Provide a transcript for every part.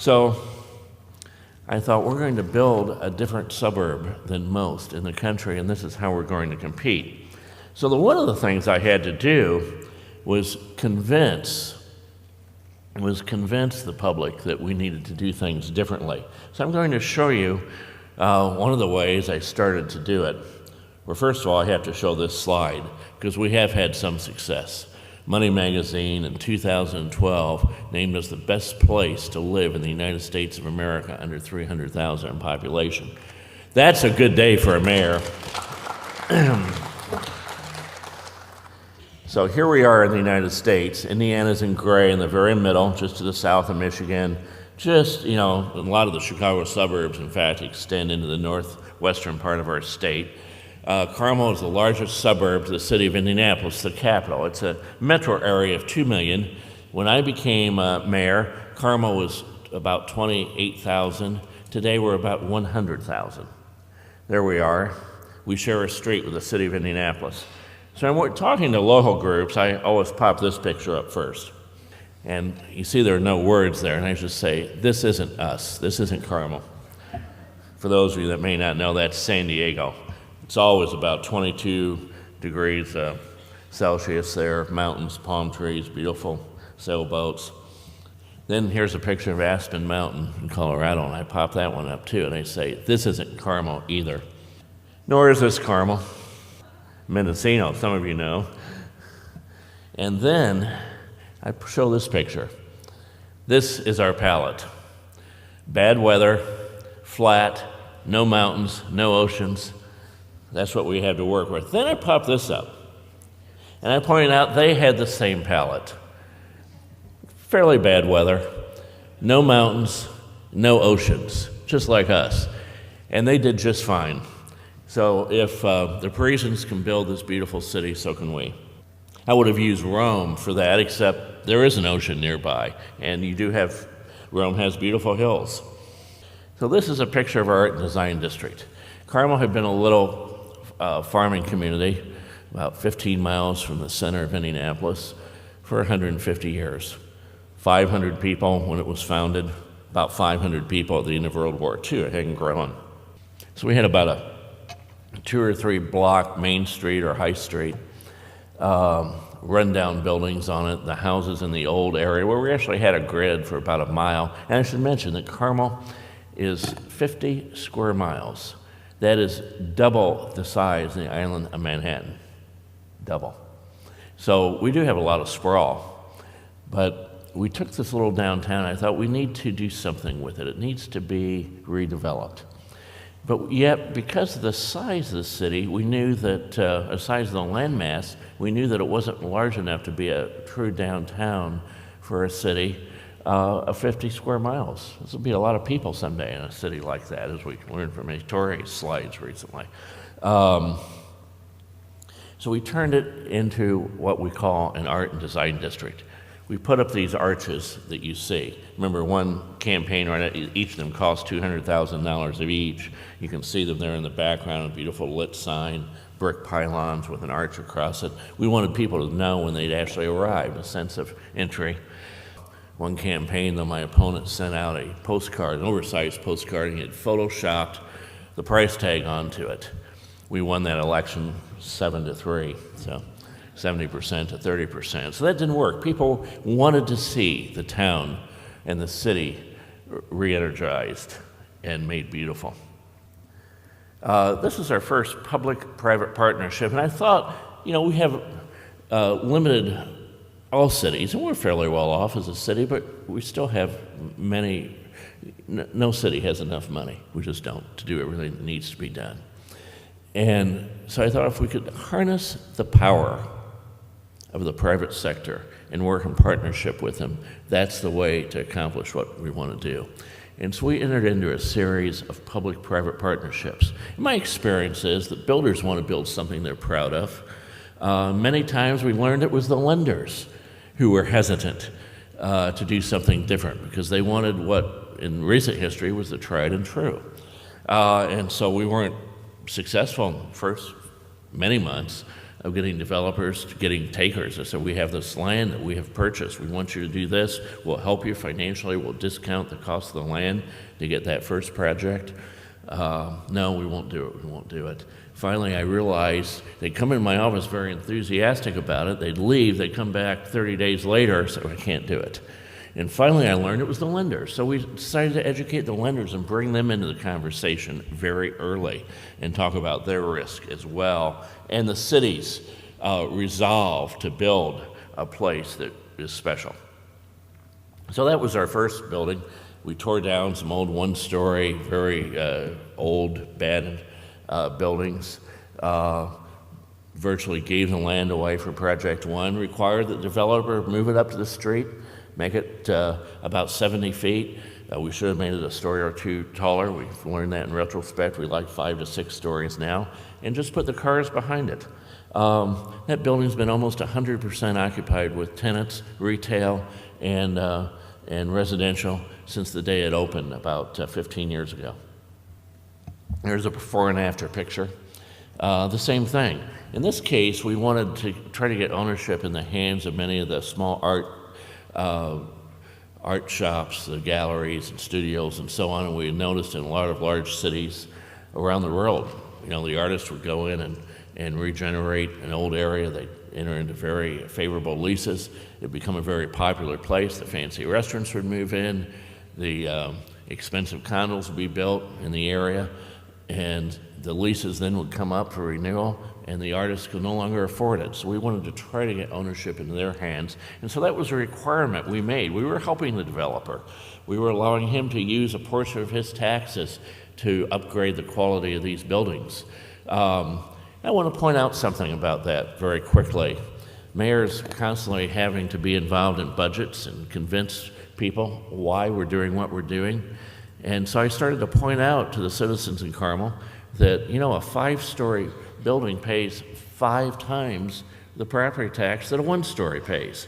So I thought, we're going to build a different suburb than most in the country, and this is how we're going to compete. So one of the things I had to do was convince the public that we needed to do things differently. So I'm going to show you one of the ways I started to do it. Well, first of all, I have to show this slide, because we have had some success. Money Magazine in 2012 named us the best place to live in the United States of America under 300,000 in population. That's a good day for a mayor. So here we are in the United States. Indiana's in gray in the very middle, just to the south of Michigan. Just, a lot of the Chicago suburbs, in fact, extend into the northwestern part of our state. Carmel is the largest suburb to the city of Indianapolis, the capital. It's a metro area of 2 million. When I became mayor, Carmel was about 28,000. Today we're about 100,000. There we are. We share a street with the city of Indianapolis. So when we're talking to local groups, I always pop this picture up first. And you see there are no words there, and I just say, this isn't us. This isn't Carmel. For those of you that may not know, that's San Diego. It's always about 22 degrees Celsius there, mountains, palm trees, beautiful sailboats. Then here's a picture of Aspen Mountain in Colorado, and I pop that one up too, and I say, this isn't Carmel either. Nor is this Carmel. Mendocino, some of you know. And then I show this picture. This is our palette. Bad weather, flat, no mountains, no oceans. That's what we had to work with. Then I pop this up, and I pointed out they had the same palette. Fairly bad weather, no mountains, no oceans, just like us. And they did just fine. So if the Parisians can build this beautiful city, so can we. I would have used Rome for that, except there is an ocean nearby, and Rome has beautiful hills. So this is a picture of our art and design district. Carmel had been a little farming community, about 15 miles from the center of Indianapolis, for 150 years. 500 people when it was founded, about 500 people at the end of World War II. It hadn't grown. So we had about a 2 or 3 block main street or high street, rundown buildings on it, the houses in the old area where we actually had a grid for about a mile. And I should mention that Carmel is 50 square miles. That is double the size of the island of Manhattan. Double. So we do have a lot of sprawl, but we took this little downtown, and I thought we need to do something with it. It needs to be redeveloped. But yet, because of the size of the city, we knew that, the size of the landmass, we knew that it wasn't large enough to be a true downtown for a city of 50 square miles. This will be a lot of people someday in a city like that, as we learned from Torre's slides recently. So we turned it into what we call an art and design district. We put up these arches that you see. Remember, one campaign, right, each of them cost $200,000 of each. You can see them there in the background, a beautiful lit sign, brick pylons with an arch across it. We wanted people to know when they'd actually arrived, a sense of entry. One campaign, though, my opponent sent out a postcard, an oversized postcard, and he had photoshopped the price tag onto it. We won that election 7-3, so 70% to 30%. So that didn't work. People wanted to see the town and the city re-energized and made beautiful. This is our first public-private partnership, and I thought, we have limited all cities, and we're fairly well off as a city, but we still have no city has enough money. We just don't, to do everything that needs to be done. And so I thought if we could harness the power of the private sector and work in partnership with them, that's the way to accomplish what we want to do. And so we entered into a series of public-private partnerships. My experience is that builders want to build something they're proud of. Many times we learned it was the lenders who were hesitant to do something different because they wanted what in recent history was the tried and true. And so we weren't successful in the first many months of getting developers to getting takers. I said, we have this land that we have purchased. We want you to do this. We'll help you financially. We'll discount the cost of the land to get that first project. No, we won't do it. We won't do it. Finally, I realized they'd come in my office very enthusiastic about it. They'd leave. They'd come back 30 days later, so I can't do it. And finally, I learned it was the lenders. So we decided to educate the lenders and bring them into the conversation very early and talk about their risk as well. And the city's resolve to build a place that is special. So that was our first building. We tore down some old one-story, very old, abandoned buildings. Virtually gave the land away for Project 1, required the developer move it up to the street, make it about 70 feet. We should have made it a story or two taller. We've learned that in retrospect. We like 5 to 6 stories now, and just put the cars behind it. That building's been almost 100% occupied with tenants, retail, and residential since the day it opened about 15 years ago. There's a before and after picture. The same thing. In this case, we wanted to try to get ownership in the hands of many of the small art shops, the galleries and studios and so on, and we noticed in a lot of large cities around the world, the artists would go in and regenerate an old area. They'd enter into very favorable leases. It'd become a very popular place. The fancy restaurants would move in. The expensive condos would be built in the area, and the leases then would come up for renewal, and the artists could no longer afford it. So we wanted to try to get ownership into their hands. And so that was a requirement we made. We were helping the developer. We were allowing him to use a portion of his taxes to upgrade the quality of these buildings. I want to point out something about that very quickly. Mayors constantly having to be involved in budgets and convince people why we're doing what we're doing. And so I started to point out to the citizens in Carmel that, a 5-story building pays 5 times the property tax that a 1-story pays.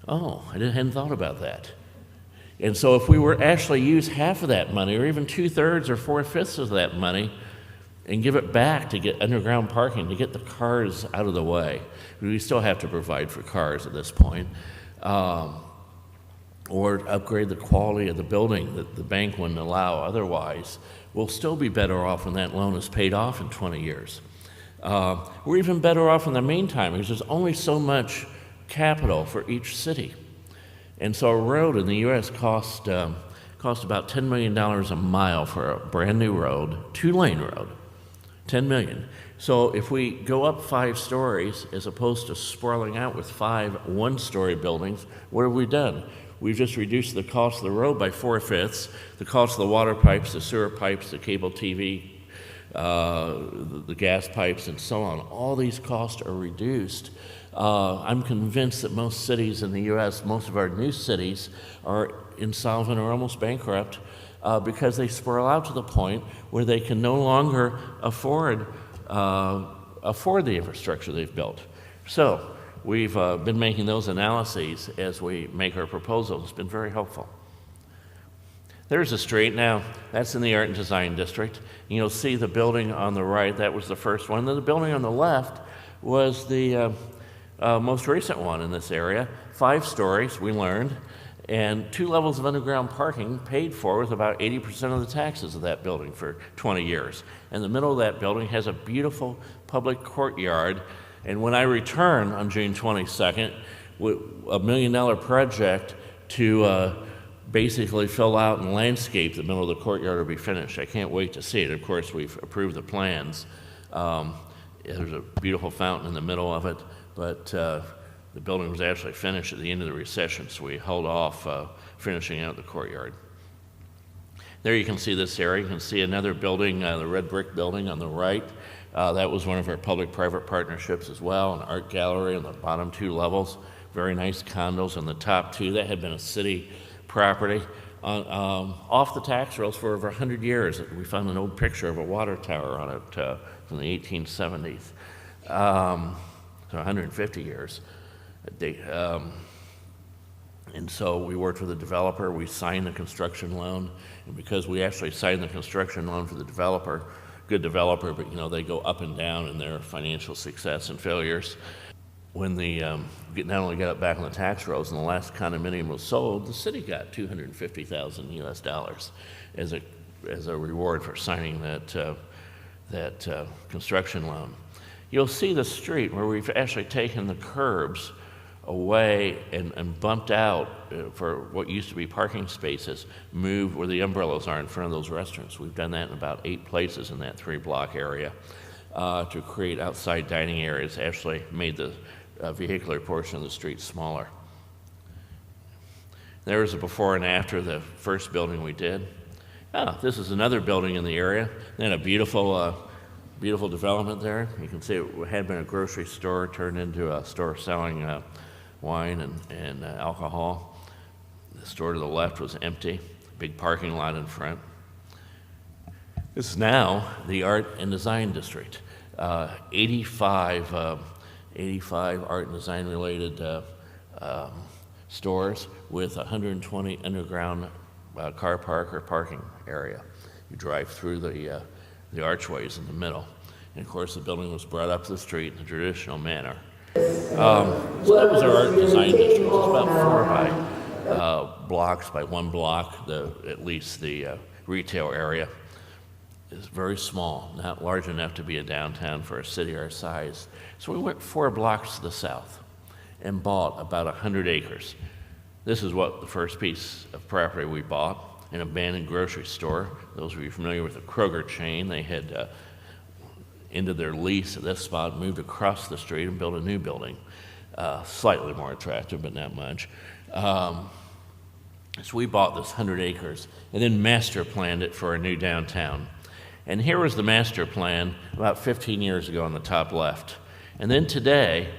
Oh, I hadn't thought about that. And so if we were actually use half of that money, or even 2/3 or 4/5 of that money, and give it back to get underground parking, to get the cars out of the way. We still have to provide for cars at this point. Or upgrade the quality of the building that the bank wouldn't allow otherwise. We'll still be better off when that loan is paid off in 20 years. We're even better off in the meantime because there's only so much capital for each city. And so a road in the U.S. cost about $10 million a mile for a brand new road, 2-lane road, $10 million. So if we go up 5 stories as opposed to sprawling out with 5 1-story buildings, what have we done? We've just reduced the cost of the road by 4/5, the cost of the water pipes, the sewer pipes, the cable TV, the gas pipes, and so on. All these costs are reduced. I'm convinced that most cities in the U.S., most of our new cities, are insolvent or almost bankrupt because they sprawl out to the point where they can no longer afford the infrastructure they've built. So we've been making those analyses as we make our proposals. It's been very helpful. There's a street now. That's in the Art and Design District. And you'll see the building on the right. That was the first one. And then the building on the left was the most recent one in this area. 5 stories, we learned, and 2 levels of underground parking paid for with about 80% of the taxes of that building for 20 years. And the middle of that building has a beautiful public courtyard. And when I return on June 22nd, with a $1 million project to basically fill out and landscape the middle of the courtyard will be finished. I can't wait to see it. Of course, we've approved the plans. There's a beautiful fountain in the middle of it, but the building was actually finished at the end of the recession, so we held off finishing out the courtyard. There you can see this area. You can see another building, the red brick building on the right. That was one of our public-private partnerships as well, an art gallery on the bottom 2 levels, very nice condos on the top 2. That had been a city property off the tax rolls for over 100 years. We found an old picture of a water tower on it from the 1870s, so 150 years. And so we worked with the developer. We signed the construction loan, and because we actually signed the construction loan for the developer, good developer, but they go up and down in their financial success and failures. When the not only got it back on the tax rolls, and the last condominium was sold, the city got $250,000 US as a reward for signing that construction loan. You'll see the street where we've actually taken the curbs away and bumped out for what used to be parking spaces, moved where the umbrellas are in front of those restaurants. We've done that in about 8 places in that 3-block area to create outside dining areas, actually made the vehicular portion of the street smaller. There's a before and after the first building we did. This is another building in the area. They had a beautiful development there. You can see it had been a grocery store turned into a store selling wine and alcohol. The store to the left was empty, big parking lot in front. This is now the Art and Design District. 85 art and design related stores with 120 underground car park or parking area. You drive through the archways in the middle. And of course the building was brought up to the street in the traditional manner. So that was our art and design district. It's about 4 blocks by 1 block, at least the retail area. Is very small, not large enough to be a downtown for a city our size. So we went 4 blocks to the south and bought about 100 acres. This is what the first piece of property we bought, an abandoned grocery store. Those of you familiar with the Kroger chain, they had ended their lease at this spot, moved across the street and built a new building. Slightly more attractive, but not much. So we bought this 100 acres and then master planned it for a new downtown. And here was the master plan about 15 years ago on the top left. And then today,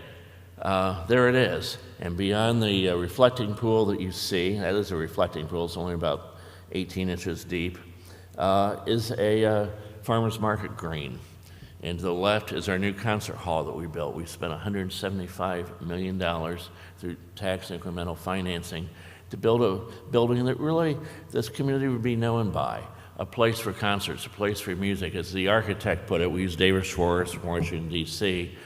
there it is. And beyond the reflecting pool that you see, that is a reflecting pool, it's only about 18 inches deep, is a farmer's market green. And to the left is our new concert hall that we built. We spent $175 million through tax incremental financing to build a building that really this community would be known by. A place for concerts, a place for music. As the architect put it, we used David Schwartz from Washington, D.C.,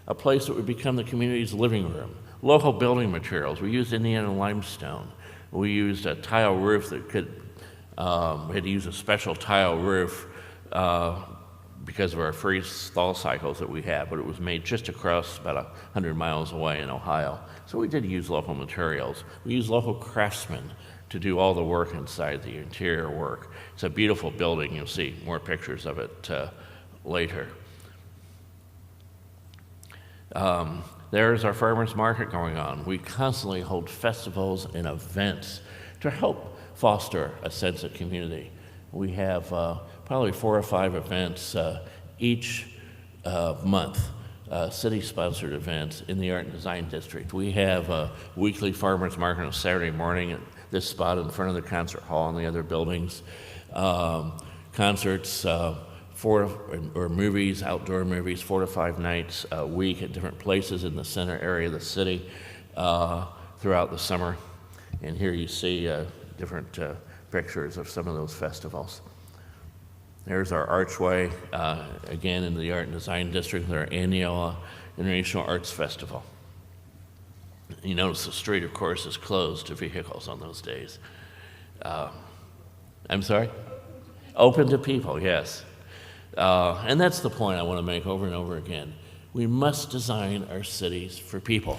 a place that would become the community's living room. Local building materials. We used Indiana limestone. We used a tile roof that we had to use a special tile roof because of our freeze thaw cycles that we have, but it was made just across about 100 miles away in Ohio. So we did use local materials. We used local craftsmen to do all the work inside, the interior work. It's a beautiful building. You'll see more pictures of it later. There's our farmers market going on. We constantly hold festivals and events to help foster a sense of community. We have probably 4 or 5 events each month, city-sponsored events in the Art and Design District. We have a weekly farmers market on Saturday morning at this spot in front of the concert hall and the other buildings. Concerts, or movies, outdoor movies, 4 to 5 nights a week at different places in the center area of the city throughout the summer. And here you see different pictures of some of those festivals. There's our archway, again in the Art and Design District, with our annual International Arts Festival. You notice the street, of course, is closed to vehicles on those days. I'm sorry? Open to people, yes. And that's the point I want to make over and over again. We must design our cities for people,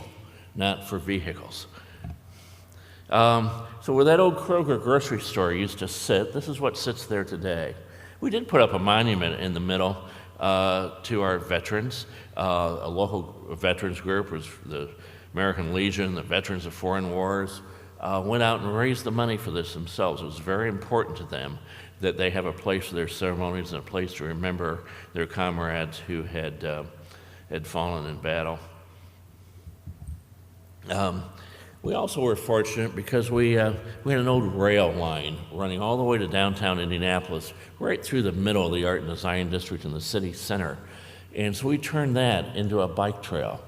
not for vehicles. So where that old Kroger grocery store used to sit, this is what sits there today. We did put up a monument in the middle to our veterans. A local veterans group was the American Legion, the Veterans of Foreign Wars, went out and raised the money for this themselves. It was very important to them that they have a place for their ceremonies and a place to remember their comrades who had fallen in battle. We also were fortunate because we had an old rail line running all the way to downtown Indianapolis, right through the middle of the Art and Design District in the city center. And so we turned that into a bike trail.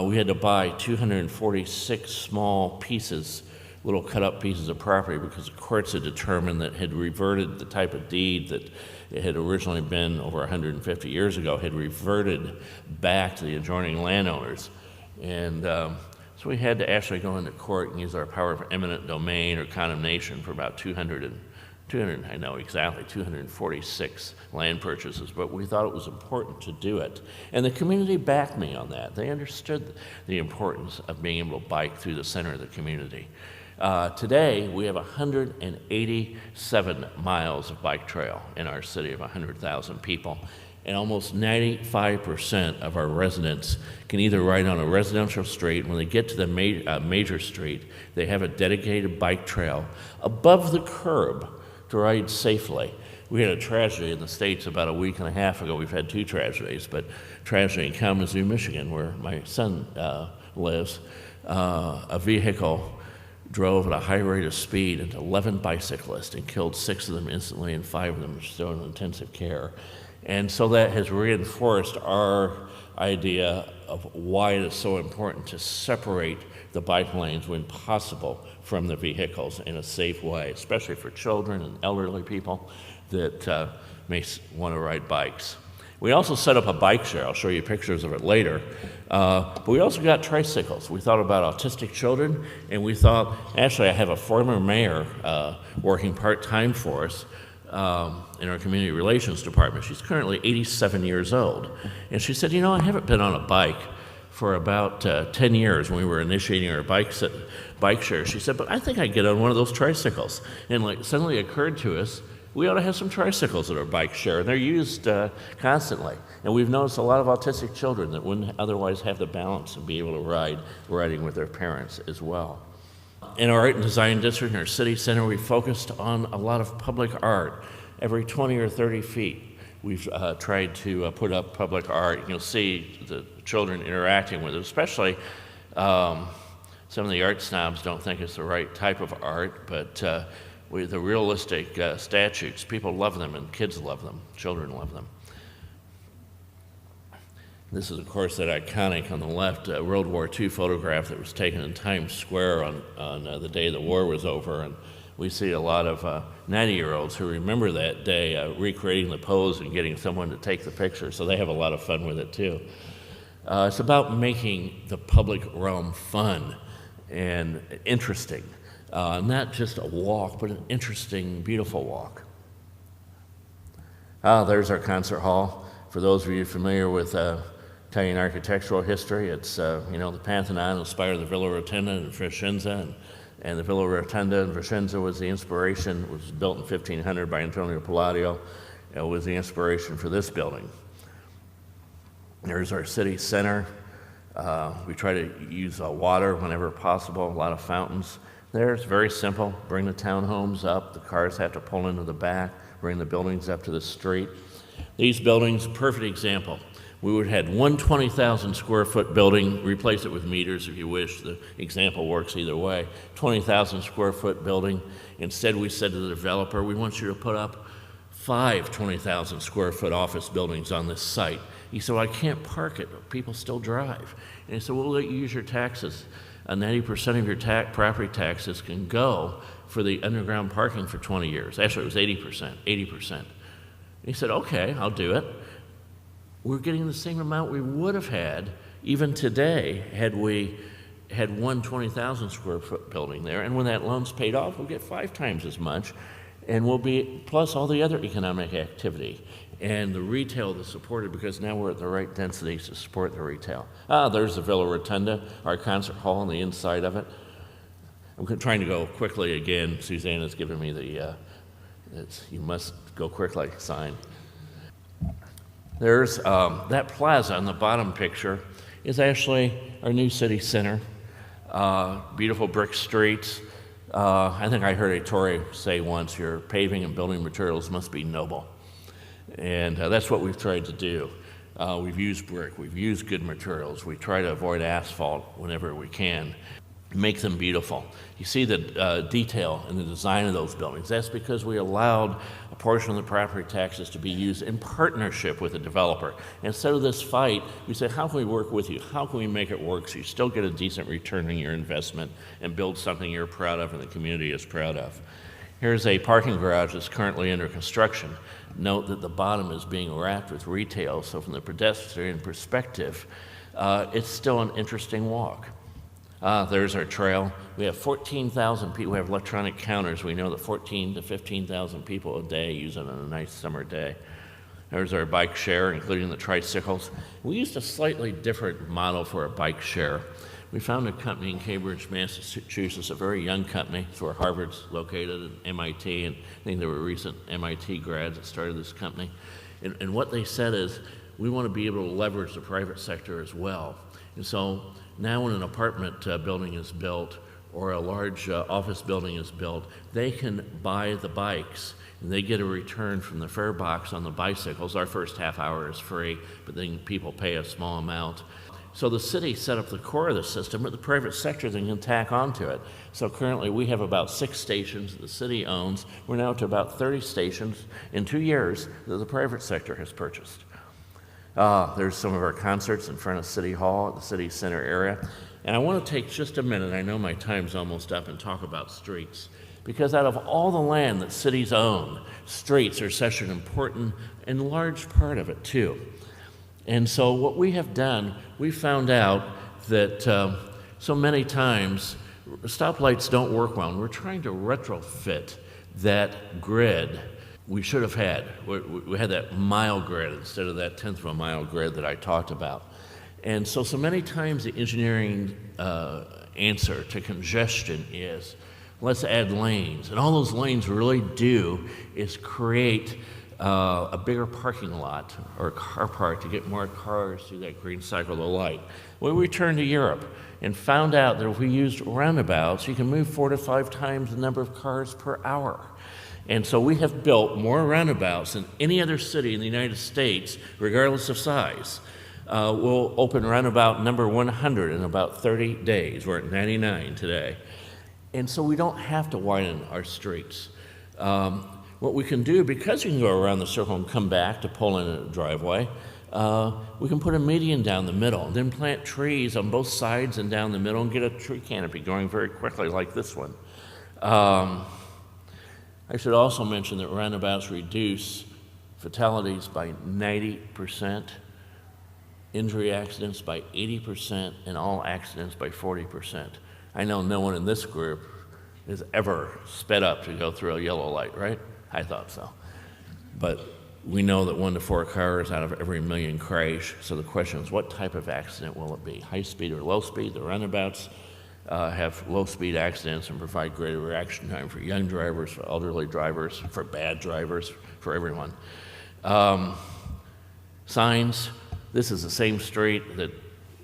We had to buy 246 small pieces little cut-up pieces of property because the courts had determined that had reverted the type of deed that it had originally been over 150 years ago, had reverted back to the adjoining landowners. And so we had to actually go into court and use our power of eminent domain or condemnation for about 246 land purchases, but we thought it was important to do it. And the community backed me on that. They understood the importance of being able to bike through the center of the community. Today, we have 187 miles of bike trail in our city of 100,000 people. And almost 95% of our residents can either ride on a residential street. When they get to the major street, they have a dedicated bike trail above the curb to ride safely. We had a tragedy in the States about a week and a half ago. We've had two tragedies, but tragedy in Kalamazoo, Michigan, where my son lives. A vehicle drove at a high rate of speed into 11 bicyclists and killed 6 of them instantly, and 5 of them are still in intensive care. And so that has reinforced our idea of why it is so important to separate the bike lanes when possible from the vehicles in a safe way, especially for children and elderly people that may want to ride bikes. We also set up a bike share. I'll show you pictures of it later. But we also got tricycles. We thought about autistic children, and we thought, actually, I have a former mayor working part-time for us in our community relations department. She's currently 87 years old. And she said, you know, I haven't been on a bike for about 10 years when we were initiating our bike share. She said, but I think I'd get on one of those tricycles. And like suddenly occurred to us, we ought to have some tricycles at our bike share, and they're used constantly. And we've noticed a lot of autistic children that wouldn't otherwise have the balance and be able to riding with their parents as well. In our art and design district, in our city center, we focused on a lot of public art. Every 20 or 30 feet, we've tried to put up public art. You'll see the children interacting with it, especially some of the art snobs don't think it's the right type of art, but with the realistic statues, people love them and kids love them, children love them. This is, of course, that iconic on the left World War II photograph that was taken in Times Square on the day the war was over. And we see a lot of 90-year-olds who remember that day recreating the pose and getting someone to take the picture. So they have a lot of fun with it, too. It's about making the public realm fun and interesting. Not just a walk, but an interesting, beautiful walk. There's our concert hall. For those of you familiar with Italian architectural history, it's the Pantheon inspired the Villa Rotonda in Vicenza, and the Villa Rotonda in Vicenza was the inspiration. It was built in 1500 by Antonio Palladio. It was the inspiration for this building. There's our city center. We try to use water whenever possible, a lot of fountains. There, it's very simple. Bring the townhomes up. The cars have to pull into the back. Bring the buildings up to the street. These buildings, perfect example. We would have had one 20,000 square foot building, replace it with meters if you wish. The example works either way. 20,000 square foot building. Instead, we said to the developer, we want you to put up 5 20,000 square foot office buildings on this site. He said, well, I can't park it, but people still drive. And he said, we'll let you use your taxes. 90% of your property taxes can go for the underground parking for 20 years. Actually, it was 80%. He said, okay, I'll do it. We're getting the same amount we would have had even today had we had one 20,000 square foot building there. And when that loan's paid off, we'll get 5 times as much. And we'll be, plus all the other economic activity. And the retail that's supported, because now we're at the right densities to support the retail. There's the Villa Rotonda, our concert hall on the inside of it. I'm trying to go quickly again. Susanna's given me the you must go quickly sign. There's that plaza on the bottom picture is actually our new city center. Beautiful brick streets. I think I heard a Tory say once, your paving and building materials must be noble. And that's what we've tried to do. We've used brick, we've used good materials. We try to avoid asphalt whenever we can. make them beautiful. You see the detail in the design of those buildings. That's because we allowed a portion of the property taxes to be used in partnership with the developer. Instead of this fight, we say, how can we work with you? How can we make it work so you still get a decent return on your investment and build something you're proud of and the community is proud of? Here's a parking garage that's currently under construction. Note that the bottom is being wrapped with retail, so from the pedestrian perspective, it's still an interesting walk. There's our trail. We have 14,000 people. We have electronic counters. We know that 14 to 15,000 people a day use it on a nice summer day. There's our bike share, including the tricycles. We used a slightly different model for a bike share. We found a company in Cambridge, Massachusetts, a very young company. It's where Harvard's located, and MIT, and I think there were recent MIT grads that started this company. And what they said is, we want to be able to leverage the private sector as well. And so now when an apartment building is built or a large office building is built, they can buy the bikes and they get a return from the fare box on the bicycles. Our first half hour is free, but then people pay a small amount. So the city set up the core of the system, but the private sector then can tack onto it. So currently we have about 6 stations that the city owns. We're now to about 30 stations in 2 years that the private sector has purchased. There's some of our concerts in front of City Hall at the city center area. And I want to take just a minute, I know my time's almost up, and talk about streets. Because out of all the land that cities own, streets are such an important and large part of it too. And so what we have done, we found out that so many times stoplights don't work well, and we're trying to retrofit that grid we should have had. We had that mile grid instead of that 1/10 of a mile grid that I talked about. And so many times the engineering answer to congestion is, let's add lanes. And all those lanes really do is create a bigger parking lot or a car park to get more cars through that green cycle of light. We returned to Europe and found out that if we used roundabouts, you can move 4 to 5 times the number of cars per hour. And so we have built more roundabouts than any other city in the United States, regardless of size. We'll open roundabout number 100 in about 30 days. We're at 99 today. And so we don't have to widen our streets. What we can do, because you can go around the circle and come back to pull in a driveway, we can put a median down the middle, and then plant trees on both sides and down the middle and get a tree canopy going very quickly like this one. I should also mention that roundabouts reduce fatalities by 90%, injury accidents by 80%, and all accidents by 40%. I know no one in this group has ever sped up to go through a yellow light, right? I thought so. But we know that 1 to 4 cars out of every million crash. So the question is, what type of accident will it be? High speed or low speed? The roundabouts have low speed accidents and provide greater reaction time for young drivers, for elderly drivers, for bad drivers, for everyone. Signs. This is the same street that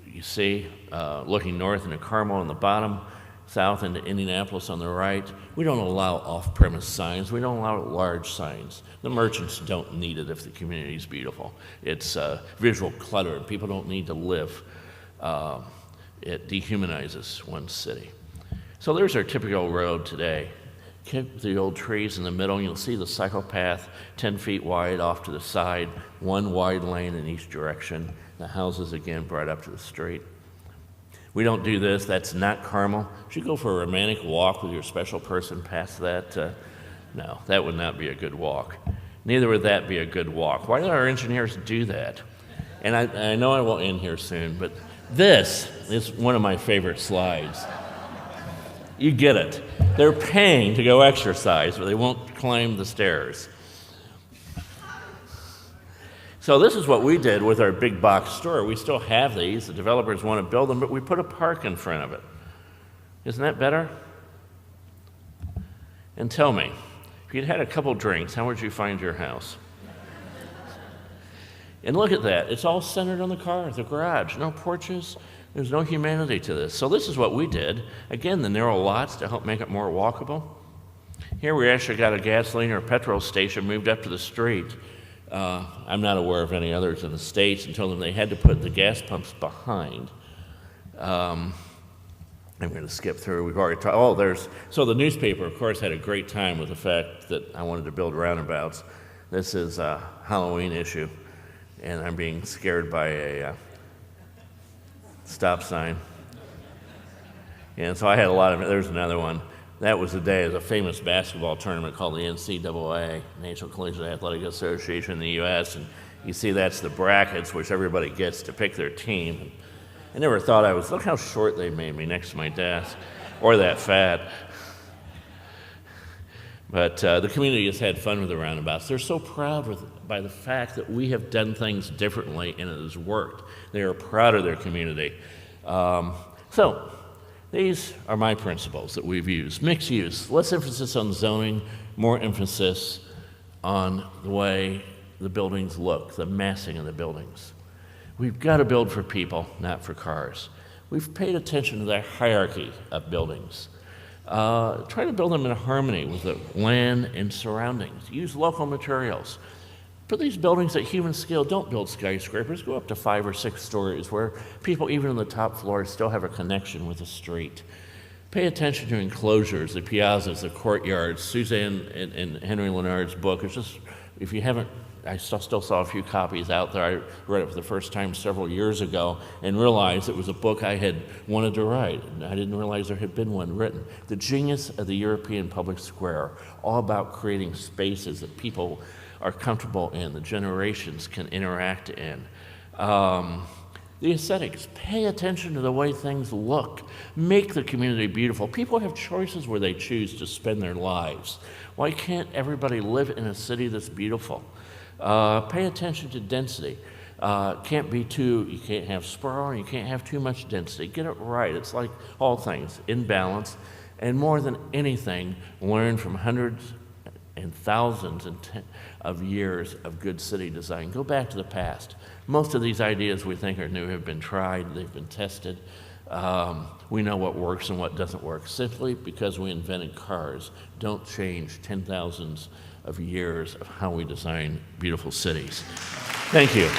you see looking north into Carmel on the bottom, south into Indianapolis on the right. We don't allow off-premise signs. We don't allow large signs. The merchants don't need it if the community is beautiful. It's visual clutter, and people don't need to live. It dehumanizes one city. So there's our typical road today. Keep the old trees in the middle, and you'll see the cycle path 10 feet wide off to the side, 1 wide lane in each direction. The houses, again, brought up to the street. We don't do this. That's not Carmel. Should you go for a romantic walk with your special person past that? No, that would not be a good walk. Neither would that be a good walk. Why do our engineers do that? And I know I will end here soon, but this is one of my favorite slides. You get it. They're paying to go exercise, but they won't climb the stairs. So this is what we did with our big box store. We still have these. The developers want to build them, but we put a park in front of it. Isn't that better? And tell me, if you'd had a couple drinks, how would you find your house? And look at that. It's all centered on the car, the garage. No porches. There's no humanity to this. So this is what we did. Again, the narrow lots to help make it more walkable. Here we actually got a gasoline or petrol station moved up to the street. I'm not aware of any others in the States, and told them they had to put the gas pumps behind. I'm going to skip through. We've already talked. So the newspaper, of course, had a great time with the fact that I wanted to build roundabouts. This is a Halloween issue, and I'm being scared by a stop sign. And so I had a lot of it. There's another one. That was the day of a famous basketball tournament called the NCAA, National Collegiate Athletic Association in the U.S., and you see that's the brackets, which everybody gets to pick their team. I never thought look how short they made me next to my desk, or that fat. But the community has had fun with the roundabouts. They're so proud by the fact that we have done things differently and it has worked. They are proud of their community. So these are my principles that we've used. Mixed use, less emphasis on zoning, more emphasis on the way the buildings look, the massing of the buildings. We've got to build for people, not for cars. We've paid attention to the hierarchy of buildings. Try to build them in harmony with the land and surroundings. Use local materials. Put these buildings at human scale. Don't build skyscrapers. Go up to 5 or 6 stories where people, even on the top floors, still have a connection with the street. Pay attention to enclosures, the piazzas, the courtyards. Suzanne and Henry Leonard's book is just, if you haven't, I still saw a few copies out there. I read it for the first time several years ago and realized it was a book I had wanted to write. And I didn't realize there had been one written. The Genius of the European Public Square, all about creating spaces that people are comfortable in, the generations can interact in. The aesthetics, pay attention to the way things look. Make the community beautiful. People have choices where they choose to spend their lives. Why can't everybody live in a city that's beautiful? Pay attention to density. You can't have sprawl, you can't have too much density. Get it right. It's like all things, in balance. And more than anything, learn from hundreds and thousands of years of good city design. Go back to the past. Most of these ideas we think are new have been tried, they've been tested. We know what works and what doesn't work. Simply because we invented cars, don't change 10,000s of years of how we design beautiful cities. Thank you.